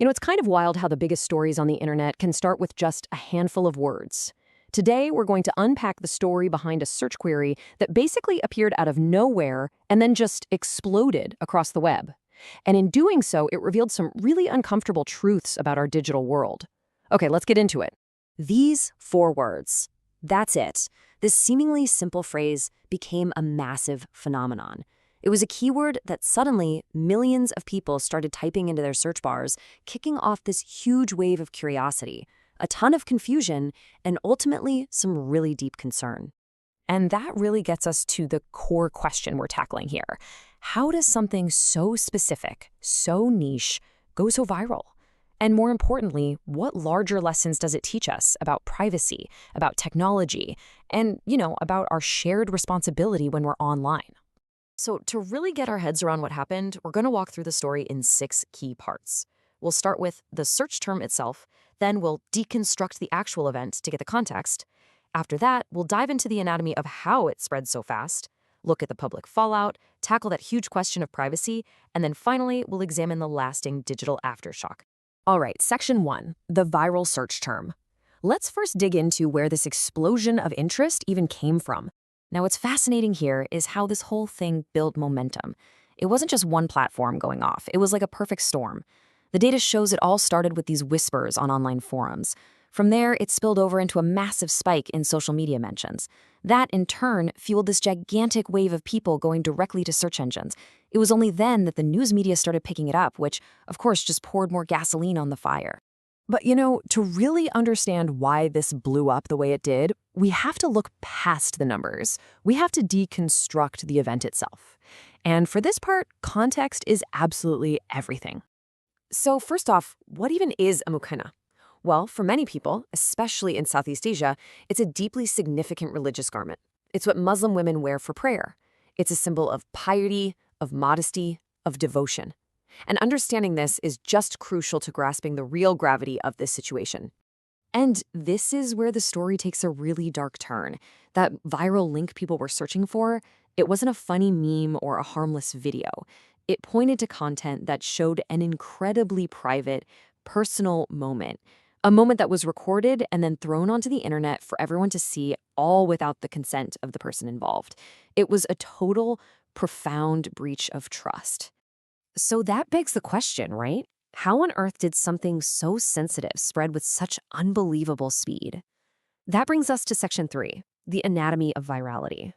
It's kind of wild how the biggest stories on the internet can start with just a handful of words. Today, we're going to unpack the story behind a search query that basically appeared out of nowhere and then just exploded across the web. And in doing so, it revealed some really uncomfortable truths about our digital world. Okay, let's get into it. These 4 words. That's it. This seemingly simple phrase became a massive phenomenon. It was a keyword that suddenly millions of people started typing into their search bars, kicking off this huge wave of curiosity, a ton of confusion, and ultimately some really deep concern. And that really gets us to the core question we're tackling here. How does something so specific, so niche, go so viral? And more importantly, what larger lessons does it teach us about privacy, about technology, and, about our shared responsibility when we're online? So to really get our heads around what happened, we're going to walk through the story in 6 key parts. We'll start with the search term itself, then we'll deconstruct the actual event to get the context. After that, we'll dive into the anatomy of how it spread so fast, look at the public fallout, tackle that huge question of privacy, and then finally, we'll examine the lasting digital aftershock. All right, section 1, the viral search term. Let's first dig into where this explosion of interest even came from. Now, what's fascinating here is how this whole thing built momentum. It wasn't just one platform going off. It was like a perfect storm. The data shows it all started with these whispers on online forums. From there, it spilled over into a massive spike in social media mentions. That, in turn, fueled this gigantic wave of people going directly to search engines. It was only then that the news media started picking it up, which, of course, just poured more gasoline on the fire. But to really understand why this blew up the way it did, we have to look past the numbers. We have to deconstruct the event itself. And for this part, context is absolutely everything. So first off, what even is a mukena? Well, for many people, especially in Southeast Asia, it's a deeply significant religious garment. It's what Muslim women wear for prayer. It's a symbol of piety, of modesty, of devotion. And understanding this is just crucial to grasping the real gravity of this situation. And this is where the story takes a really dark turn. That viral link people were searching for, it wasn't a funny meme or a harmless video. It pointed to content that showed an incredibly private, personal moment. A moment that was recorded and then thrown onto the internet for everyone to see, all without the consent of the person involved. It was a total, profound breach of trust. So that begs the question, right? How on earth did something so sensitive spread with such unbelievable speed? That brings us to section 3, the anatomy of virality.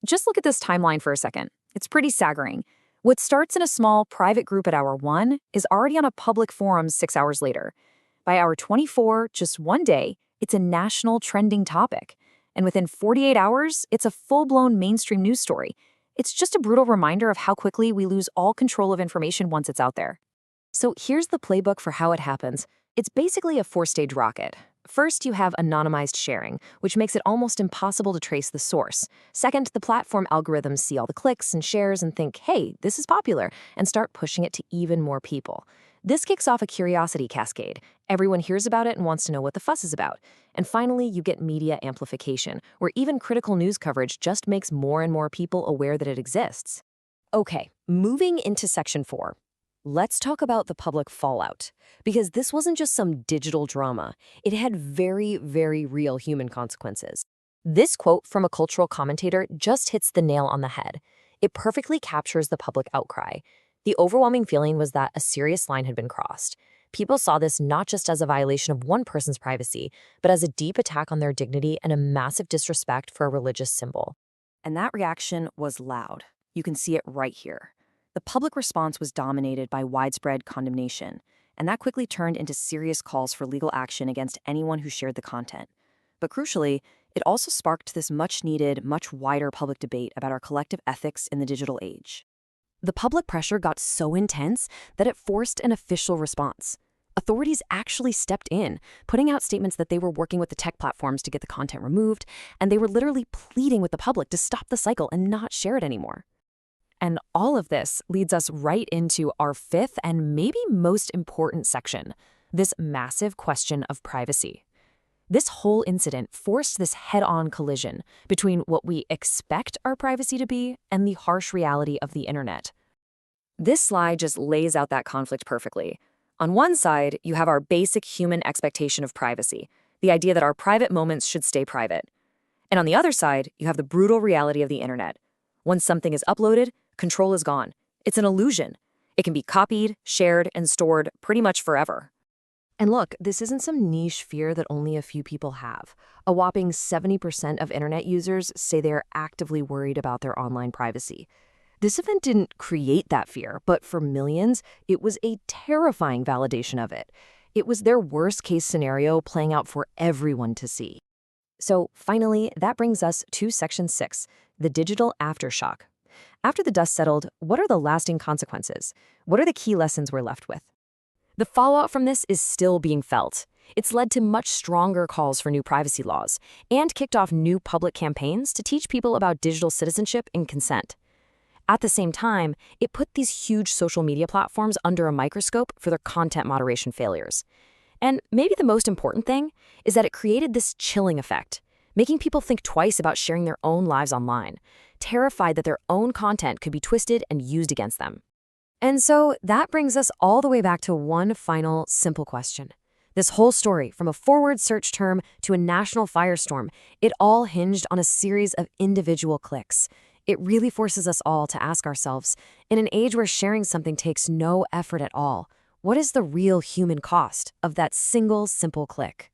Just look at this timeline for a second. It's pretty staggering. What starts in a small private group at hour 1 is already on a public forum 6 hours later. By hour 24, just one day, it's a national trending topic. And within 48 hours, it's a full-blown mainstream news story. It's just a brutal reminder of how quickly we lose all control of information once it's out there. So here's the playbook for how it happens. It's basically a 4-stage rocket. First, you have anonymized sharing, which makes it almost impossible to trace the source. Second, the platform algorithms see all the clicks and shares and think, hey, this is popular, and start pushing it to even more people. This kicks off a curiosity cascade. Everyone hears about it and wants to know what the fuss is about. And finally, you get media amplification, where even critical news coverage just makes more and more people aware that it exists. Okay, moving into section 4. Let's talk about the public fallout, because this wasn't just some digital drama. It had very, very real human consequences. This quote from a cultural commentator just hits the nail on the head. It perfectly captures the public outcry. The overwhelming feeling was that a serious line had been crossed. People saw this not just as a violation of one person's privacy, but as a deep attack on their dignity and a massive disrespect for a religious symbol. And that reaction was loud. You can see it right here. The public response was dominated by widespread condemnation, and that quickly turned into serious calls for legal action against anyone who shared the content. But crucially, it also sparked this much-needed, much wider public debate about our collective ethics in the digital age. The public pressure got so intense that it forced an official response. Authorities actually stepped in, putting out statements that they were working with the tech platforms to get the content removed, and they were literally pleading with the public to stop the cycle and not share it anymore. And all of this leads us right into our 5th and maybe most important section, this massive question of privacy. This whole incident forced this head-on collision between what we expect our privacy to be and the harsh reality of the internet. This slide just lays out that conflict perfectly. On one side, you have our basic human expectation of privacy, the idea that our private moments should stay private. And on the other side, you have the brutal reality of the internet. Once something is uploaded, control is gone. It's an illusion. It can be copied, shared, and stored pretty much forever. And look, this isn't some niche fear that only a few people have. A whopping 70% of internet users say they're actively worried about their online privacy. This event didn't create that fear, but for millions, it was a terrifying validation of it. It was their worst-case scenario playing out for everyone to see. So finally, that brings us to Section 6, the digital aftershock. After the dust settled, what are the lasting consequences? What are the key lessons we're left with? The fallout from this is still being felt. It's led to much stronger calls for new privacy laws and kicked off new public campaigns to teach people about digital citizenship and consent. At the same time, it put these huge social media platforms under a microscope for their content moderation failures. And maybe the most important thing is that it created this chilling effect, making people think twice about sharing their own lives online, terrified that their own content could be twisted and used against them. And so that brings us all the way back to one final simple question. This whole story, from a forward search term to a national firestorm, it all hinged on a series of individual clicks. It really forces us all to ask ourselves, in an age where sharing something takes no effort at all, what is the real human cost of that single simple click?